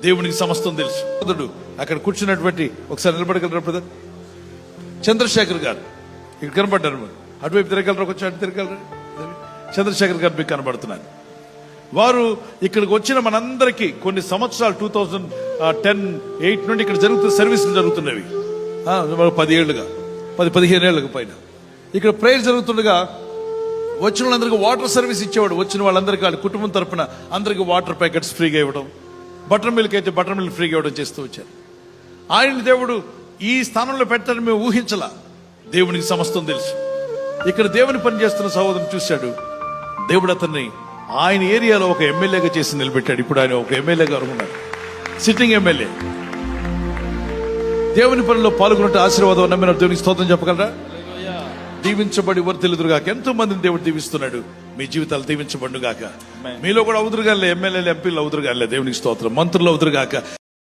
దేవునికి సమస్తం తెలుసు. అక్కడ కూర్చున్నటువంటి ఒకసారి నిలబడగలరా బ్రదర్? చంద్రశేఖర్ గారు ఇక్కడ కనబడ్డారు. అటువైపు తిరగలరా? కొంచెం అటు తిరగలరా? చంద్రశేఖర్ గారు మీకు కనబడుతున్నారు. వారు ఇక్కడికి వచ్చిన మనందరికీ కొన్ని సంవత్సరాలు 2010-8 నుండి ఇక్కడ జరుగుతున్న సర్వీసులు జరుగుతున్నవి. 10 ఏళ్లుగా 10-15 ఏళ్లకు పైన ఇక్కడ ప్రేయర్ జరుగుతుండగా వచ్చిన వాళ్ళందరికీ వాటర్ సర్వీస్ ఇచ్చేవాడు. వచ్చిన వాళ్ళందరికీ వాళ్ళ కుటుంబం తరపున అందరికీ వాటర్ ప్యాకెట్స్ ఫ్రీగా ఇవ్వడం, బటర్ మిల్క్ అయితే బటర్ మిల్క్ ఫ్రీగా ఇవ్వడం చేస్తూ వచ్చారు. ఆయన దేవుడు ఈ స్థానంలో పెట్టాలని మేము ఊహించలా. దేవునికి సమస్తం తెలుసు. ఇక్కడ దేవుని పని చేస్తున్న సహోదరుని చూశాడు. దేవుడు అతన్ని ఆయన ఏరియాలో ఒక ఎమ్మెల్యేగా చేసి నిలబెట్టాడు. ఇప్పుడు ఆయన ఒక ఎమ్మెల్యేగా ఉన్నారు, సిట్టింగ్ ఎమ్మెల్యే. దేవుని పనిలో పాల్గొన్నట్టు ఆశీర్వాదం నమ్మిన దేవునికి స్తోత్రం చెప్పగలరా? దీవించబడి వర్తిల్లుదురుగాక. ఎంతో మందిని దేవుడు దీవిస్తున్నాడు. మీ జీవితాలు దీవించబడుగాక. మీలో కూడా అవుదురుగాలే, ఎమ్మెల్యేలు ఎంపీలు అవుదురుగాలే. దేవునికి స్తోత్రం. మంత్రులు అవుదురుగాక.